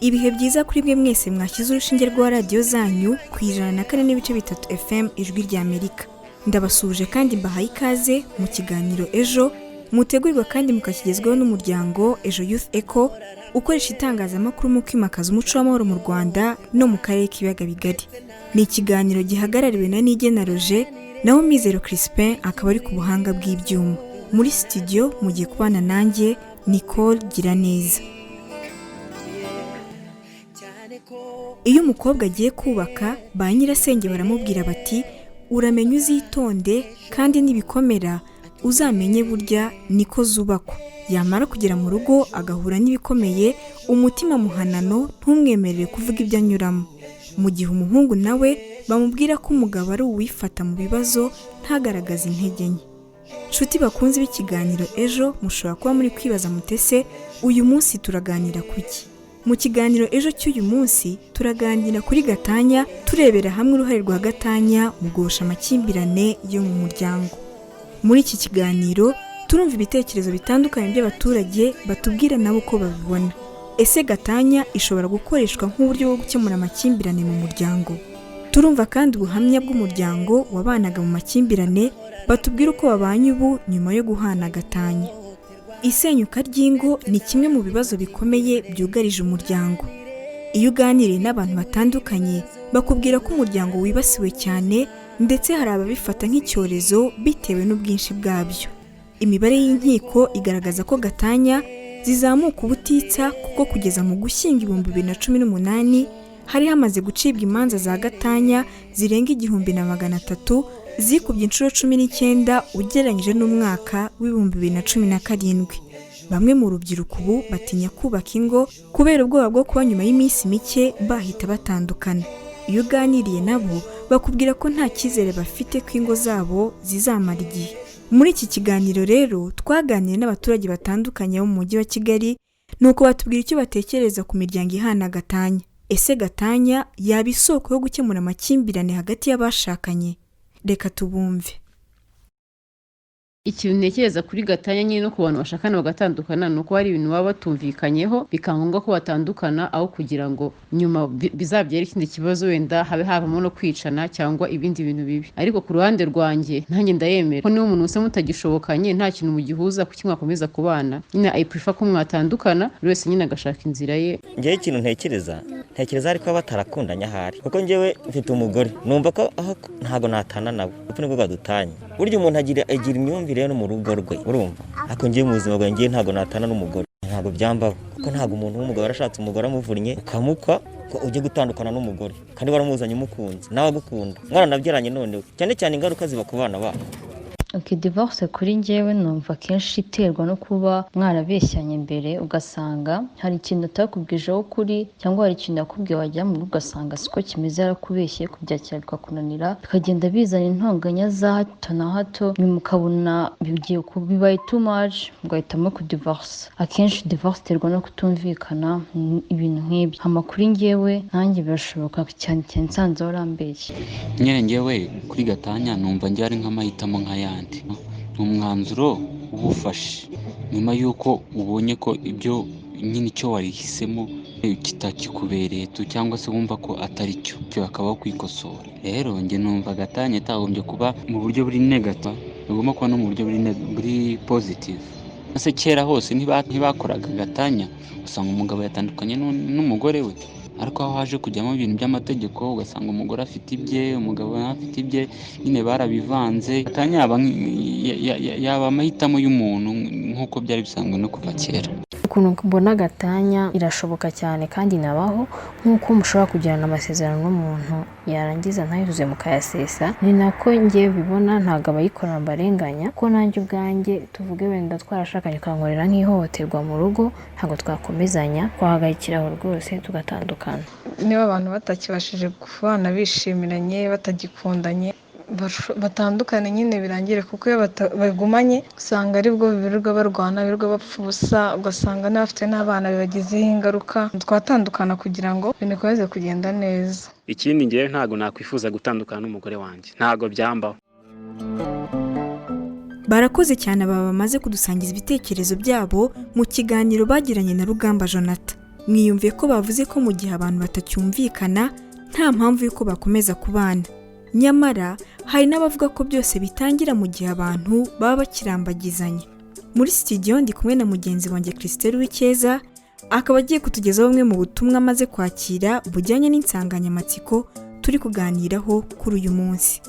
Ibihe byiza kuri mwe mwese mwashyize urushinge rwa radio zanyu ku 104.3 FM ijwi rya Amerika. Ndabasuje kandi mbahaye ikaze mu kiganiro Ejo, mutegurirwa kandi mukakigezweho n'umuryango Ejo Youth Echo ukoresha itangazamakuru mu kwimakaza umuco w'amahoro mu Rwanda no mu karere k'ibiyaga bigari. Ni ikiganiro gihagarariwe na Nigena Roger, naho Mizero Crispin akaba ari ku buhanga bw'ibyuma. Muri studio mugiye kubana nanjye Nicole Giraneza. Iyo umukobwa agiye kubaka, ba nyirasenge baramubwira bati uramenye uzitonde kandi nibikomera uzamenye burya niko zubakwa. Yamara kugera mu rugo agahura n'ibikomeye, umutima muhanano ntumwemerere kuvuga ibyo anyuramo. Mu gihe umuhungu nawe bamubwira ko umugabo ari uwifata mu bibazo ntagaragaza intege nke. Nshuti bakunze b'ikiganiro Ejo, mushobora kuba muri kwibaza mutese uyu munsi turaganira kuki? Mu kiganiro Ejo cy'uyu munsi turaganira kuri Gatanya, turebera hamwe uruhare rwa Gatanya mu guhosha amakimbirane yo mu muryango. Muri iki kiganiro turumva ibitekerezo bitandukanye by'abaturage batubwira nabo uko babibona. Ese Gatanya ishobora gukoreshwa nk'uburyo bwo gukemura amakimbirane mu muryango? Turumva kandi ubuhamya bw'umuryango wabanaga mu makimbirane batubwira uko babanye ubu nyuma yo guhana Gatanya. Isenyuka ry'ingo ni kimwe mu bibazo bikomeye byugarije umuryango. Iyo uganiriye n'abantu batandukanye bakubwira ko umuryango wibasiwe cyane, ndetse hari ababifata nk'icyorezo bitewe n'ubwinshi bwabyo. Imibare y'inkiko igaragaza ko Gatanya zizamuka ubutitsa, kuko kugeza mu Gushyingo 2018 hari hamaze gucibwa imanza za Gatanya zirenga 1300, zikubye inshuro 19 ugereranyije n'umwaka w'2017. Bamwe mu rubyiruko ubu batinya kubaka ingo kubera ubwoba bwo kuba nyuma y'iminsi mike bahita batandukana. Iyo uganiriye nabo bakubwira ko nta cyizere bafite ko ingo zabo zizamara igihe. Muri iki kiganiro rero twaganiriye n'abaturage batandukanye bo mu mujyi wa Kigali, nuko batubwira icyo batekereza ku miryango ihana Gatanya. Ese Gatanya yaba isoko yo gukemura amakimbirane hagati y'abashakanye? Reka tubumve. Ikintu ntekereza kuri Gatanya nyine no ku bantu bashakana bagatandukana, nuko hari ibintu baba batumvikanyeho bikangombwa ko batandukana, aho kugira ngo nyuma bizabyere ikindi kibazo wenda habe havamo no kwicana cyangwa ibindi bintu bibi. Ariko ku ruhande rwanjye nanjye ndayemera ko niba umuntu wese mutagishobokanye nta kintu mugihuza kuki mwakomeza kubana, nyine I prefer ko mwatandukana buri wese nyine agashaka inzira ye. Ngewe ikintu ntekereza ariko batarakundanya ahari, kuko ngewe mfite umugore numva ko aho ntago natana nawe uko nibwo badutanye. Burya umuntu agira imyumvire no mu rugo rwe, urumva. Ako ngiye mu buzima bwanjye ntago natana n'umugore, ntago byambaho, kuko ntago umuntu w'umugabo arashatse umugore amuvurnye ukamukwa ko ujye gutandukana n'umugore kandi waramuzanye umukunzi nawe agukunda mwaranabyaranye, none cyane ingaruka ziba ku bana babo. Divorce kuri njyewe numva kenshi iterwa no kuba mwarabeshyanye mbere, ugasanga hari ikintu utakubwijeho kuri, cyangwa hari ikintu yakubwiye wajya mu rugo ugasanga siko kimeze, yarakubeshye, kubyakira bikakunanira, bikagenda bizana intonganya za hato na hato, nyuma ukabona bigiye bibaye too much, ugahitamo kudivorce. Akenshi divorce iterwa no kutumvikana, ibintu nk'ibyo. Amakuru njyewe nanjye birashoboka cyane nsanze warambeshye. Nyine njyewe kuri Gatanya numva njye ari nk'amahitamo nk'aya umwanzuro ubufashe nyuma yuko ubonye ko ibyo nyine icyo warihisemo kitakikubereye cyangwa se wumva ko atari cyo akabaho kwikosora. Rero njye numva Gatanya itagombye kuba mu buryo buri negative, bigomba kuba no mu buryo buri positive. Ese kera hose ntibakoraga Gatanya, usanga umugabo yatandukanye n'umugore we, ariko aho haje kujyamo ibintu by'amategeko ugasanga umugore afite ibye, umugabo afite ibye, nyine barabivanze. Gatanya yaba amahitamo y'umuntu nk'uko byari bisanzwe no kuva kera. Ukuntu mbona Gatanya irashoboka cyane kandi nabaho, nk'uko mushobora kugirana amasezerano n'umuntu yarangiza ntayuzuze mukayasesa, ni nako ngiye bibona. Ntago abayikora barenganya, ko nanjye ubwanjye tuvuge wenda twarashakanye kankorera nk'ihohoterwa mu rugo, ntago twakomezanya, twahagayikiraho rwose tugatandukana. Niba abantu batakibashije kubana bishimiranye, batagikundanye, batandukane nyine birangire, kuko iyo bagumanye usanga aribwo birirwa barwana, birirwa bapfa ubusa, ugasanga n'abafite n'abana bibagizeho ingaruka. Twatandukana kugira ngo ibintu bikomeze kugenda neza. Ikindi ngewe ntago nakwifuza gutandukana n'umugore wanjye, ntago byambaho. Barakoze cyane aba bamaze kudusangiza ibitekerezo byabo mu kiganiro bagiranye na Rugamba Jonathan. Mwiyumviye ko bavuze ko mu gihe abantu batacyumvikana nta mpamvu yuko bakomeza kubana. Nyamara hari n'abavuga ko byose bitangira mu gihe abantu baba bakirambagizanya. Muri studio ndi kumwe na mugenzi wanjye Christelle Wikeza, akaba agiye kutugezaho bumwe mu butumwa amaze kwakira bujyanye n'insanganyamatsiko turi kuganiraho kuri uyu munsi.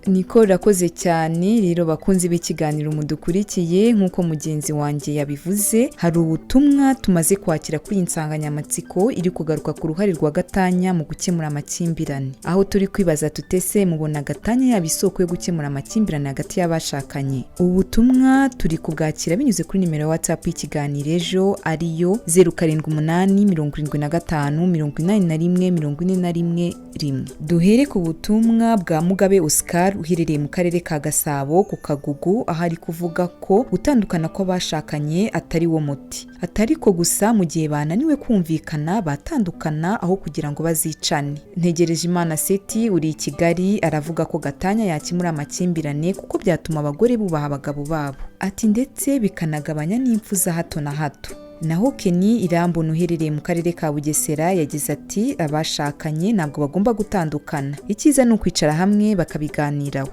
Niko rakoze cyane rero bakunzi b'ikiganiro mudukurikiye nk'uko mugenzi wanjye yabivuze, hari ubutumwa tumaze kwakira kuri insanganyamatsiko iri kugaruka ku ruhare rwa Gatanya mu gukemura amakimbirane. Aho turi kwibaza tutese mubona Gatanya yaba isoko yo gukemura amakimbirane hagati y'abashakanye. Ubu butumwa turi kubwakira binyuze kuri nimero ya WhatsApp y'Ikiganiro Ejo ariyo 0788754141. Duhere ku butumwa bwa Mugabe Oscar uherereye mu karere ka Gasabo ku Kagugu, aho ari kuvuga ko gutandukana kw'abashakanye atari wo muti. Atari ko gusa mu gihe bananiwe kumvikana batandukana aho kugira ngo bazicane. Ntegereje Imana Seti uri i Kigali aravuga ko Gatanya yakemura amakimbirane kuko byatuma abagore bubaha abagabo babo. Ati ndetse bikanagabanya n'impfu za hato na hato. Naho Keni Irambona uherereye mu karere ka Bugesera yagize ati abashakanye ntabwo bagomba gutandukana. Icyiza ni ukwicara hamwe bakabiganiraho.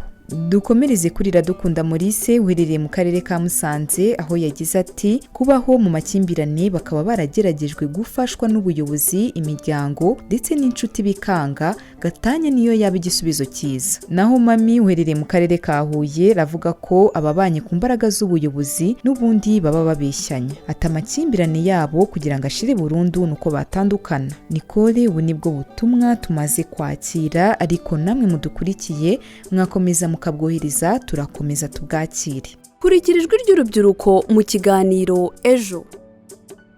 Dukomereze kuri Iradukunda Maurice uherereye mu karere ka Musanze, aho yagize ati kubaho mu makimbirane bakaba barageragejwe gufashwa n'ubuyobozi, imiryango ndetse n'inshuti bikanga, Gatanya niyo yaba igisubizo cyiza. Naho Mami uherereye mu karere ka Huye ravuga ko ababanye ku mbaraga z'ubuyobozi n'ubundi baba babeshyanya. Ati amakimbirane yabo kugira ngo ashire burundu nuko batandukana. Nicole, ubu nibwo butumwa tumaze kwakira, ariko namwe mudukurikiye mwakomeza mukabwohereza turakomeza tubwakire. Kurikira ijwi ry'urubyiruko mu kiganiro Ejo.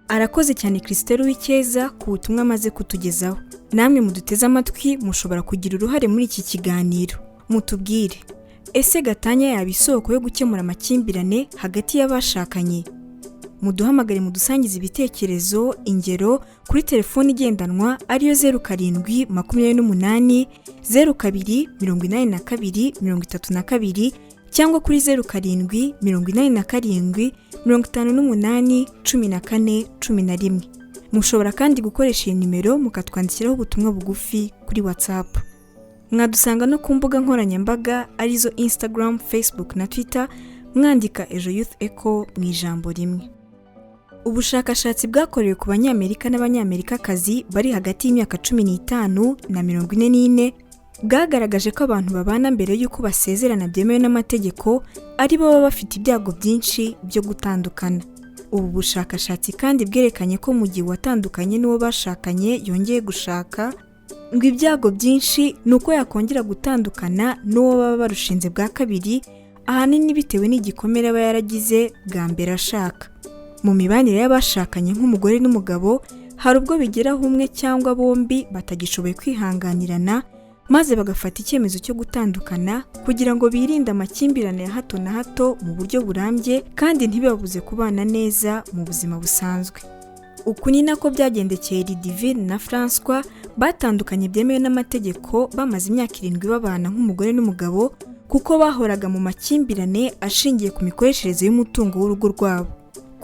Arakoze cyane Christelle Wikeza ku butumwa amaze kutugezaho. Namwe muduteze amatwi mushobora kugira uruhare muri iki kiganiro. Mutubwire, ese Gatanya yaba isoko yo gukemura amakimbirane hagati y'abashakanye? Muduhamagare mudusangize ibitekerezo, ingero kuri telefoni igendanwa ariyo 0728 02 82 cyangwa kuri 0787 58 14 11. Mushobora kandi gukoresha iyi nimero mukatwandikiraho ubutumwa bugufi kuri WhatsApp. Mwadusanga no ku mbuga nkoranyambaga arizo Instagram, Facebook na Twitter, mwandika Ejo Youth Echo mu ijambo rimwe. Ubushakashatsi bwakorewe ku Banyamerika n'Abanyamerikakazi bari hagati y'imyaka 15 na 44 bwagaragaje ko abantu babana mbere y'uko basezerana byemewe n'amategeko ari bo baba bafite ibyago byinshi byo gutandukana. Ubu bushakashatsi kandi bwerekanye ko mu gihe watandukanye n'uwo bashakanye yongeye gushaka, ngo ibyago byinshi nuko yakongera gutandukana n'uwo baba barushinze bwa kabiri, ahanini bitewe n'igikomere aba yaragize bwa mbere ashaka. Mu mibanire y'abashakanye nk'umugore n'umugabo hari ubwo bigeraho umwe cyangwa bombi batagishoboye kwihanganirana, maze bagafata icyemezo cyo gutandukana kugira ngo birinde amakimbirane ya hato na hato mu buryo burambye kandi ntibibabuze kubana neza mu buzima busanzwe. Uku ni nako byagendekeye Divine na François batandukanye byemewe n'amategeko bamaze imyaka 7 babana nk'umugore n'umugabo kuko bahoraga mu makimbirane ashingiye ku mikoreshereze y'umutungo w'urugo rwabo.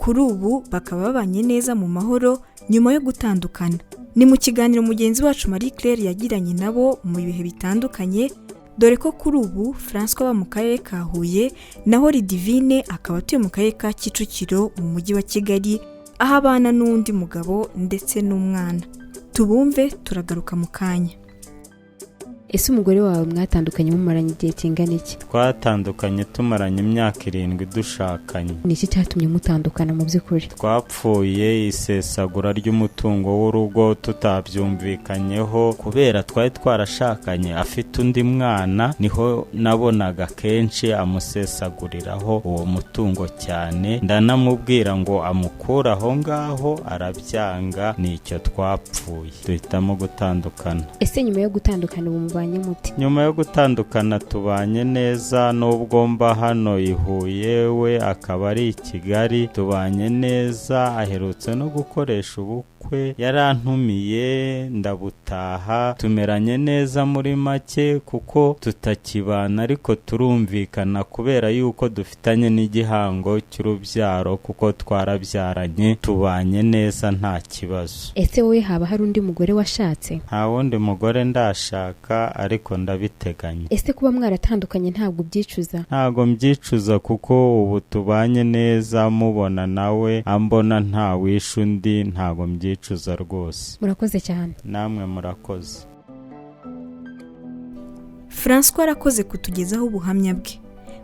Kuri ubu bakaba babanye neza mu mahoro nyuma yo gutandukana. Ni mu kiganiro mugenzi wacu Marie Claire yagiranye nabo mu bihe bitandukanye, dore ko kuri ubu François aba mu karere ka Huye naho Divine akaba atuye mu karere ka Kicukiro mu mujyi wa Kigali, aho abana n'undi mugabo ndetse n'umwana. Tubumve turagaruka mu kanya. Ese umugore wawe mwatandukanye mumaranye igihe kingana iki? Twatandukanye tumaranye imyaka 7 dushakanye. Ni iki cyatumye mutandukana mu by'ukuri? Twapfuye isesagura ry'umutungo w'urugo tutabyumvikanyeho, kubera twari twarashakanye afite undi mwana, niho nabonaga kenshi amusesaguriraho uwo mutungo cyane, ndanamubwira ngo amukura aho ngaho arabyanga, nicyo twapfuye duhitamo gutandukana. Ese nyuma yo gutandukana ubu nyuma yo gutandukana tubanye neza, nubwo mba hano i Huye we akaba ari i Kigali, tubanye neza, aherutse no gukoresha ubukwe bukwe yarantumiye ndabutaha tumeranye neza muri make kuko tutakibana ariko turumvikana kubera yuko dufitanye n'igihango cy'urubyaro kuko twarabyaranye tubanye neza nta kibazo. Ese wowe haba hari undi mugore washatse? Nta wundi mugore ndashaka ariko ndabiteganya. Ese kuba mwaratandukanye ntabwo ubyicuza? Ntabwo mbyicuza kuko ubu tubanye neza mubona nawe ambona nta wishe undi, ntabwo mbyicuza rwose. Murakoze cyane. Namwe murakoze. François arakoze kutugezaho ubuhamya bwe.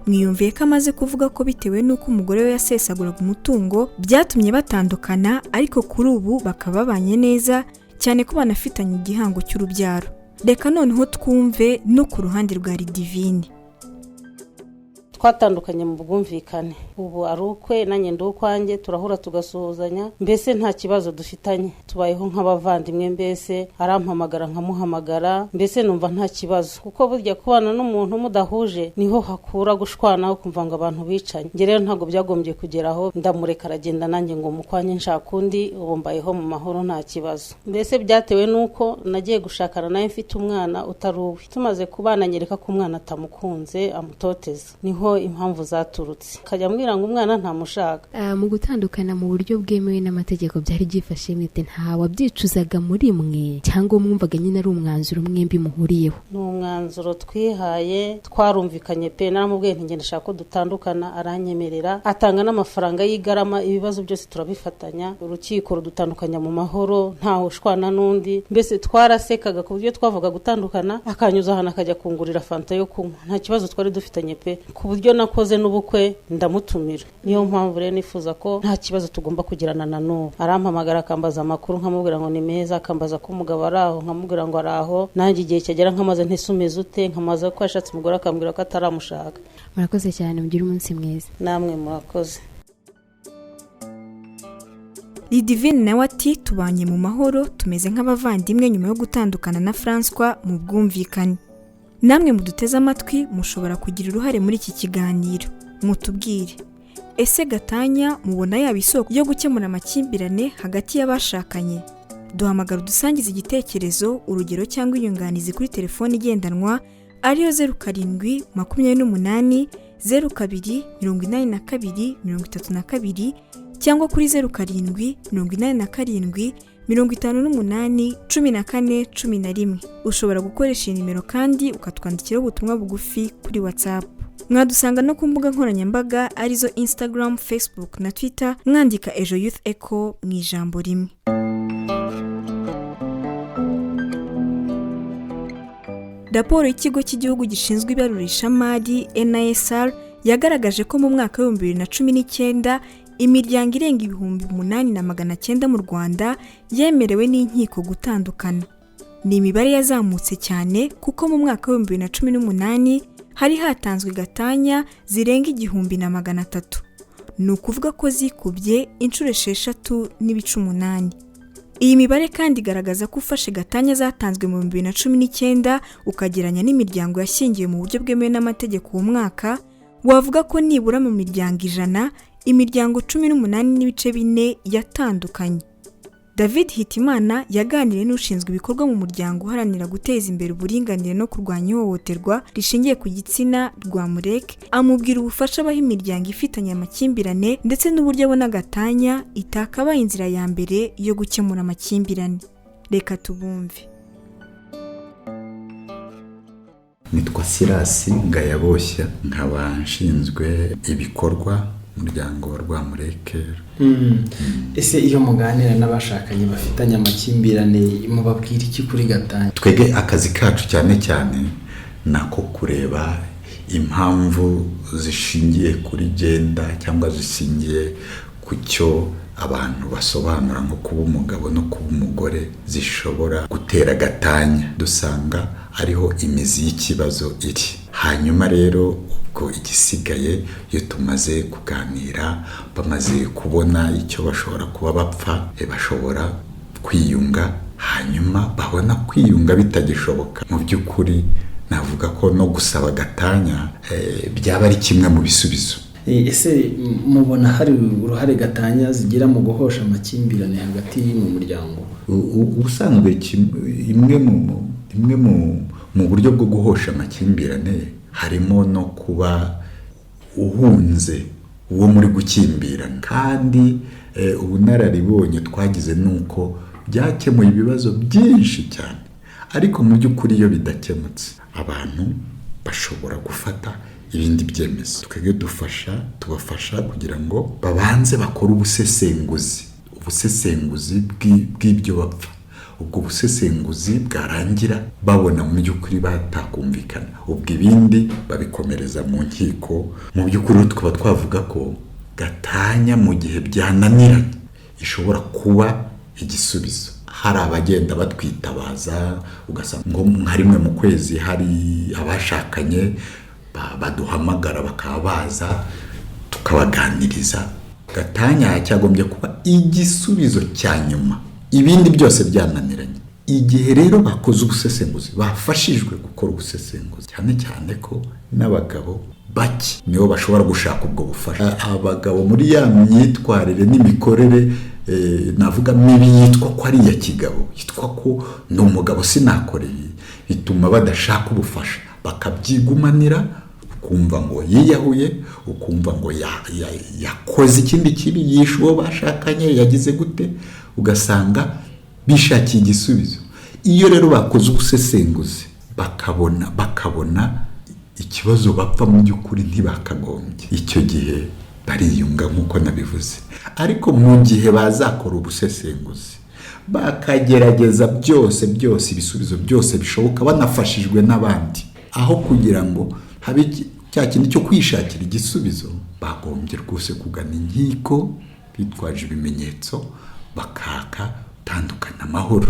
Mwiyumviye ko amaze kuvuga ko bitewe n'uko umugore we yasesaguraga umutungo byatumye batandukana, ariko kuri ubu bakaba babanye neza cyane ko banafitanye igihango cy'urubyaro. Reka noneho twumve no ku ruhande rwa Divine. Twatandukanye mu bwumvikane, ubu ari ukwe nanjye ndi ukwanjye, turahura tugasuhuzanya, mbese nta kibazo dufitanye, tubayeho nk'abavandimwe, mbese arampamagara nkamuhamagara, mbese numva nta kibazo, kuko burya kubana n'umuntu mudahuje niho hakura gushwana ukumva ngo abantu bicanye. Nge rero ntabwo byagombye kugeraho ndamureka aragenda nanjye ngo mukwanye nshaka undi, ubu mbayeho mu mahoro nta kibazo. Mbese byatewe nuko nagiye gushakana nawe mfite umwana utari uwe, tumaze kubana nyereka ko umwana atamukunze amutoteza, niho impamvu zaturutse, kajya mbwira ngo umwana ntamushaka. Mu gutandukana mu buryo bwemewe n'amategeko byari byifashe mwite, nta wabyicuzaga muri mwe cyangwa mwumvaga nyine ari umwanzuro mwembi muhuriyeho? Ni umwanzuro twihaye, twarumvikanye pe, naramubwiye nti ngenda shaka ko dutandukana, aranyemerera, atanga n'amafaranga y'igarama, ibibazo byose turabifatanya, urukiko rudutandukanya mu mahoro ntaho ushwana n'undi, mbese twarasekaga ku buryo twavuga gutandukana akanyuza ahantu akajya kungurira fanta yo kunywa, nta kibazo twari dufitanye pe, ku buryo nakoze n'ubukwe ndamutumira. Niyo mpamvu rero nifuza ko nta kibazo tugomba kugirana na n'ubu. Arampamagara akambaza amakuru nkamubwira ngo ni meza, akambaza ko umugabo ari aho nkamubwira ngo ari aho, nanjye igihe cyagera nkamaze ntisumeze ute, nkamaze ko yashatse umugore akambwira ko ataramushaka. Murakoze cyane, mugire umunsi mwiza. Namwe murakoze. Divine nawe ati tubanye mu mahoro, tumeze nk'abavandimwe nyuma yo gutandukana na François mu bwumvikane. Namwe muduteze amatwi mushobora kugira uruhare muri iki kiganiro, mutubwire ese Gatanya mubona yaba isoko yo gukemura amakimbirane hagati y'abashakanye? Duhamagara udusangiza igitekerezo, urugero cyangwa inyunganizi kuri telefone igendanwa ariyo 07 28 02 82 32 cyangwa kuri 07 87 58 14 11. Ushobora gukoresha iyi nimero kandi ukatwandikiraho ubutumwa bugufi kuri WhatsApp. Mwadusanga no ku mbuga nkoranyambaga arizo Instagram, Facebook na Twitter, mwandika Ejo Youth Echo mu ijambo rimwe. Raporo y'ikigo cy'igihugu gishinzwe ibarurishamari NISR yagaragaje ko mu mwaka wa 2019 imiryango irenga 8,900 mu Rwanda yemerewe n'inkiko gutandukana. Ni imibare yazamutse cyane kuko mu mwaka wa 2018 hari hatanzwe gatanya zirenga 1,300. Ni ukuvuga ko zikubye inshuro 6.8. Iyi mibare kandi igaragaza ko ufashe gatanya zatanzwe mu 2019 ukageranya n'imiryango yashyingiwe mu buryo bwemewe n'amategeko uwo mwaka, wavuga ko nibura mu miryango 100 imiryango 18.4 yatandukanye. David Hitimana yaganiriye n'ushinzwe ibikorwa mu muryango uharanira guteza imbere uburinganire no kurwanya ihohoterwa rishingiye ku gitsina rwa Mureke, amubwira ubufasha abaha imiryango ifitanye amakimbirane ndetse n'uburyo abona gatanya itakabaye inzira ya mbere yo gukemura amakimbirane. Reka tubumve. Nitwa Sirasi Ngayaboshya, nkaba nshinzwe ibikorwa umuryango rwa Mureke. Ese iyo muganira n'abashakanye bafitanye amakimbirane mubabwira iki kuri gatanya? Twege akazi kacu cyane cyane nako kureba impamvu zishingiye kuri genda cyangwa zishingiye ku cyo abantu basobanura nko kuba umugabo no kuba umugore zishobora gutera gatanya. Dusanga ariho imizi y'ikibazo iri. Hanyuma rero ubwo igisigaye iyo tumaze kuganira, bamaze kubona icyo bashobora kuba bapfa, bashobora kwiyunga. Hanyuma babona kwiyunga bitagishoboka, mu by'ukuri navuga ko no gusaba gatanya byaba ari kimwe mu bisubizo. ese mubona hari uruhare gatanya zigira mu guhosha amakimbirane hagati mu muryango? ubusanzwe imwe mu buryo bwo guhosha amakimbirane harimo no kuba uhunze uwo muri gukimbirana, kandi ubunararibonye twagize nuko byakemuye ibibazo byinshi cyane. Ariko mu by'ukuri iyo bidakemutse abantu bashobora gufata ibindi byemezo. Twebwe tubafasha kugira ngo babanze bakore ubusesenguzi bw'ibyo bapfa. Ubwo busesenguzi bwarangira babona mu by'ukuri batakumvikana, ubwo ibindi babikomereza mu nkiko. Mu by'ukuri tukaba twavuga ko gatanya mu gihe byananiranye ishobora kuba igisubizo. Hari abagenda batwitabaza, ugasanga ngo nka rimwe mu kwezi hari abashakanye baduhamagara bakaba baza tukabaganiriza. Gatanya cyagombye kuba igisubizo cya nyuma, ibindi byose byananiranye. Igihe rero bakoze ubusesenguzi, bafashijwe gukora ubusesenguzi, cyane cyane ko n'abagabo bake nibo bashobora gushaka ubwo bufasha. Abagabo muri ya myitwarire n'imikorere navuga mibi yitwa ko ari iya kigabo, yitwa ko ni umugabo sinakoreye, bituma badashaka ubufasha, bakabyigumanira. Ukumva ngo yiyahuye, ukumva ngo yakoze ikindi kibi, yishe uwo bashakanye, yagize gute, ugasanga bishakiye igisubizo. Iyo rero bakoze ubusesenguzi bakabona ikibazo bapfa mu by'ukuri ntibakagombye, icyo gihe bariyunga nk'uko nabivuze. Ariko mu gihe bazakora ubusesenguzi bakagerageza byose ibisubizo byose bishoboka banafashijwe n'abandi, aho kugira ngo habe cya kintu cyo kwishakira igisubizo, bagombye rwose kugana inkiko bitwaje ibimenyetso bakaka tandukana amahoro.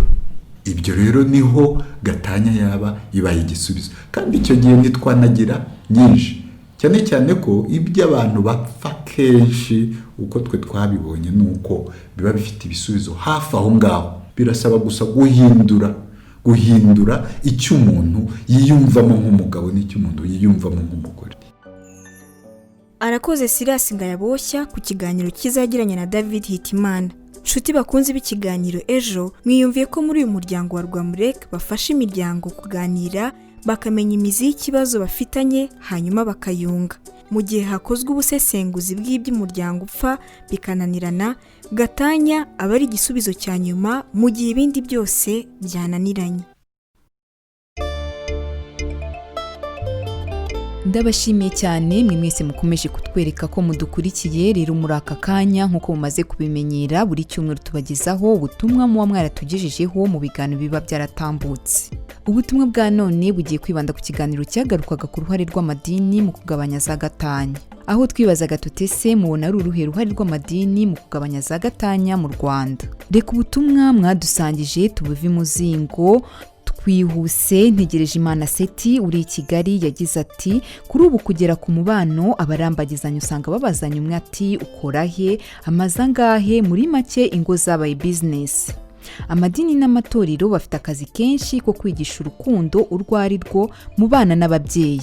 Ibyo rero niho gatanya yaba ibaye igisubizo. Kandi icyo gihe ntitwanagira nyinshi, cyane cyane ko ibyo abantu bapfa kenshi uko twe twabibonye nuko biba bifite ibisubizo hafi aho ngaho. Birasaba gusa guhindura icyo umuntu yiyumvamo nk'umugabo n'icyo umuntu yiyumvamo nk'umugore. Arakoze Silas Ngayaboshya ku kiganiro kizagiranye na David Hitimana. Nshuti bakunze b'ikiganiro Ejo, mwiyumviye ko muri uyu muryango wa Rwamurek bafasha imiryango kuganira bakamenya imizi y'ikibazo bafitanye hanyuma bakayunga. Mu gihe hakozwe ubusesenguzi bw'iby'umuryango upfa bikananirana, gatanya aba ari igisubizo cya nyuma mu gihe ibindi byose byananiranye. Ndabashimiye cyane mwe mwese mukomeje kutwereka ko mudukurikiye. Rero muri aka kanya nk'uko mumaze kubimenyera, buri cyumweru tubagezaho ubutumwa muba mwaratugejejeho mu biganiro biba byaratambutse. Ubutumwa bwa none bugiye kwibanda ku kiganiro cyagarukaga ku ruhare rw'amadini mu kugabanya za gatanya, aho twibazaga tutese mubona ari uruhe ruhare rw'amadini mu kugabanya za gatanya mu Rwanda. Reka ubutumwa mwadusangije tubuve muzingo. Twihuse Ntegereje Imana Seti uri i Kigali yagize ati kuri ubu kugera ku mubano abarambagizanya usanga babazanya umwe ati ukora he, amaze angahe, muri make ingo zabaye business. Amadini n'amatorero bafite akazi kenshi ko kwigisha urukundo urwo ari rwo mu bana n'ababyeyi.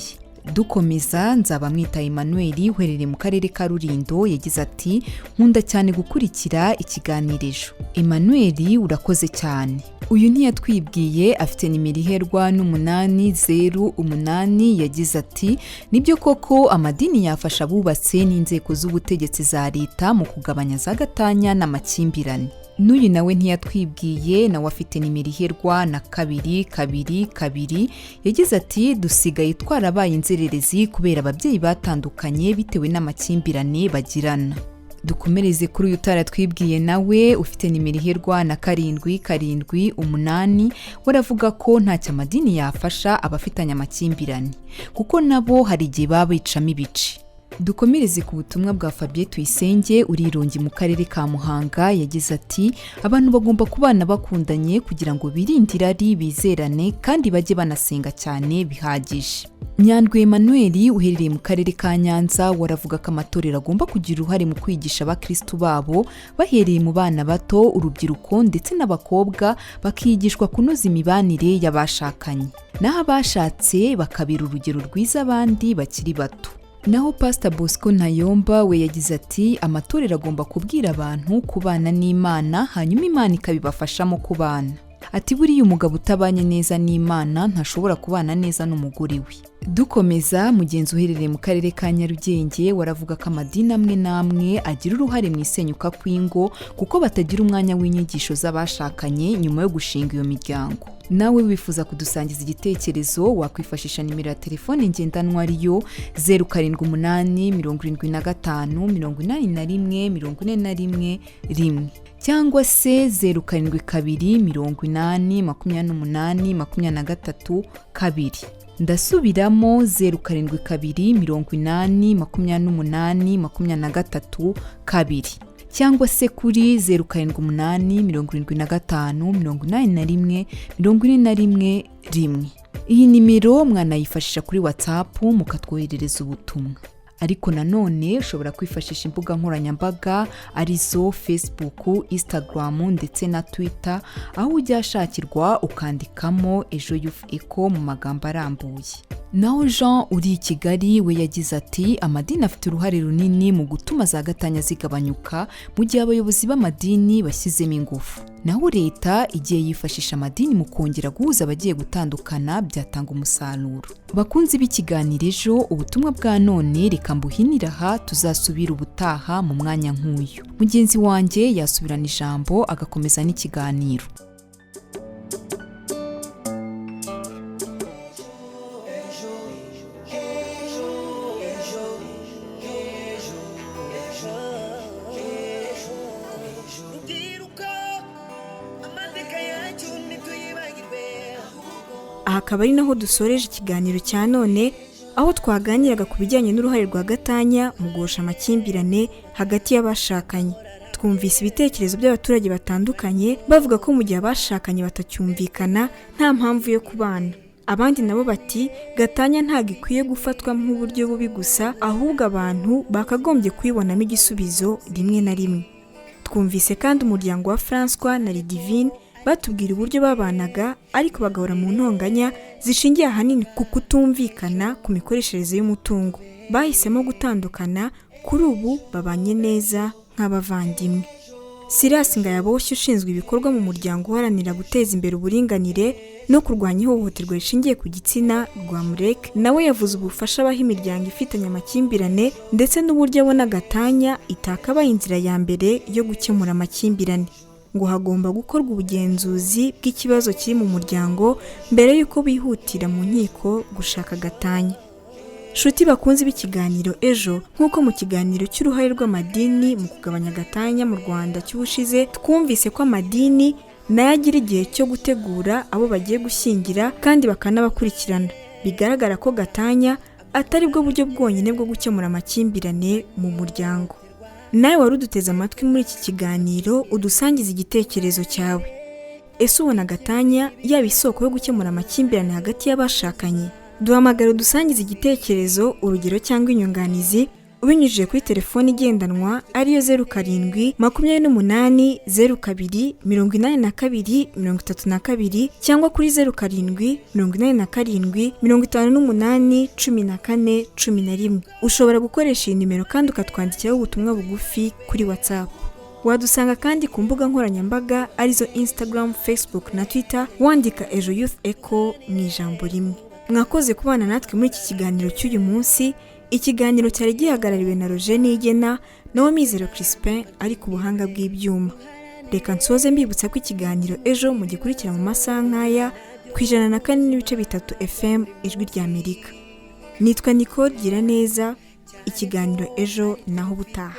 Dukomeza Nzabamwita Emmanuel uherereye mu karere ka Rulindo yagize ati nkunda cyane gukurikira Ikiganiro Ejo. Emmanuel urakoze cyane. Uyu ntiyatwibwiye, afite nimero iherwa n'808 yagize ati nibyo koko amadini yafasha abubatse n'inzego z'ubutegetsi za leta mu kugabanya za gatanya n'amakimbirane. N'uyu nawe ntiyatwibwiye, nawe afite nimero iherwa na 222 yagize ati dusigaye twarabaye inzererezi kubera ababyeyi batandukanye bitewe n'amakimbirane bagirana. Dukomereze kuri uyu utaratwibwiye nawe ufite nimero iherwa na 778 waravuga ko ntacyo amadini yafasha abafitanye amakimbirane kuko nabo hari igihe baba bicamo ibice. Dukomereze ku butumwa bwa Fabien Tuyisenge urirongi mu karere ka Muhanga yagize ati abantu bagomba kubana bakundanye kugira ngo birinde irari, bizerane kandi bajye banasenga cyane bihagije. Nyandwi Emmanuel uherereye mu karere ka Nyanza waravuga ko amatorero agomba kugira uruhare mu kwigisha abakristo babo bahereye mu bana bato, urubyiruko ndetse n'abakobwa bakigishwa kunoza imibanire y'abashakanye, naho abashatse bakabira urugero rwiza abandi bakiri bato. naho Pastor Bosco Ntayomba we yagize ati amatorero agomba kubwira abantu kubana n'Imana hanyuma Imana ikabibafashamo kubana. Ati buriya umugabo utabanye neza n'Imana ntashobora kubana neza n'umugore we. Dukomeza, mugenzi uherereye mu karere ka Nyarugenge waravuga ko amadini amwe n'amwe agira uruhare mu isenyuka kw'ingo kuko batagira umwanya w'inyigisho z'abashakanye nyuma yo gushinga iyo miryango. Nawe wifuza kudusangiza igitekerezo wakwifashisha nimero ya telefone ngendanwa ariyo 0785814141 cyangwa se 07288823 ndasubiramo 07288823 cyangwa se kuri 0785814141. Iyi nimero mwanayifashisha kuri WhatsApp mukatwoherereza ubutumwa. Ariko nanone ushobora kwifashisha imbuga nkoranyambaga arizo Facebook, Instagram ndetse na Twitter, aho ujya shakirwa ukandikamo Ejo Youth Echo mu magambo arambuye. Naho Jean uri i Kigali we yagize ati amadini afite uruhare runini mu gutuma za gatanya zigabanyuka mu gihe abayobozi b'amadini bashyizemo ingufu. Naho leta igiye yifashisha amadini mu kongera guhuza abagiye gutandukana byatanga umusaruro. Bakunzi b'ikiganiro Ejo, ubutumwa bwa none reka mbuhinira aha, tuzasubira ubutaha mu mwanya nk'uyu. Mugenzi wanjye yasubirana ijambo agakomeza n'ikiganiro. Aha akaba ari naho dusoreje ikiganiro cya none, aho twaganiraga ku bijyanye n'uruhare rwa gatanya mu guhosha amakimbirane hagati y'abashakanye. Twumvise ibitekerezo by'abaturage batandukanye bavuga ko mu gihe abashakanye batacyumvikana nta mpamvu yo kubana. Abandi nabo bati gatanya ntabwo ikwiye gufatwa nk'uburyo bubi gusa, ahubwo abantu bakagombye kwibonamo igisubizo rimwe na rimwe. Twumvise kandi umuryango wa François na Lidivine batubwira uburyo babanaga ariko bagahora mu ntonganya zishingiye ahanini ku kutumvikana ku mikoreshereze y'umutungo. Bahisemo gutandukana, kuri ubu babanye neza nk'abavandimwe. Silas Ngayaboshye ushinzwe ibikorwa mu muryango uharanira guteza imbere uburinganire no kurwanya ihohoterwa rishingiye ku gitsina rwa Murek, nawe yavuze ubufasha abaha imiryango ifitanye amakimbirane ndetse n'uburyo abona gatanya itakabaye inzira ya mbere yo gukemura amakimbirane. Ngo hagomba gukorwa ubugenzuzi bw'ikibazo kiri mu muryango mbere y'uko bihutira mu nkiko gushaka gatanya. Shuti bakunzi b'ikiganiro Ejo, nk'uko mu kiganiro cy'uruhare rw'amadini mu kugabanya gatanya mu Rwanda cy'ubushize twumvise ko amadini nayo agira igihe cyo gutegura abo bagiye gushyingira kandi bakanabakurikirana. Bigaragara ko gatanya atari bwo buryo bwonyine bwo gukemura amakimbirane mu muryango. Nawe wari uduteze amatwi muri iki kiganiro udusangiza igitekerezo cyawe. Ese ubona gatanya yaba isoko yo gukemura amakimbirane hagati y'abashakanye? Duhamagara udusangiza igitekerezo, urugero cyangwa inyunganizi ubinyujije kuri telefone igendanwa ariyo 0728028232 cyangwa kuri 0787581411. Ushobora gukoresha iyi nimero kandi ukatwandikiraho ubutumwa bugufi kuri WhatsApp. Wadusanga kandi ku mbuga nkoranyambaga arizo Instagram, Facebook na Twitter wandika Ejo Youth Echo mu ijambo rimwe. Mwakoze kubana natwe muri iki kiganiro cy'uyu munsi. Ikiganiro cyari gihagarariwe na Roger Nigena nawe Mizero Crispin ari ku buhanga bw'ibyuma. Reka nsoze mbibutsa ko ikiganiro Ejo mu gikurikira mu masaha nk'aya ku 104.3 FM Ijwi rya Amerika. Nitwa Nicole Giraneza. Ikiganiro Ejo naho butaha.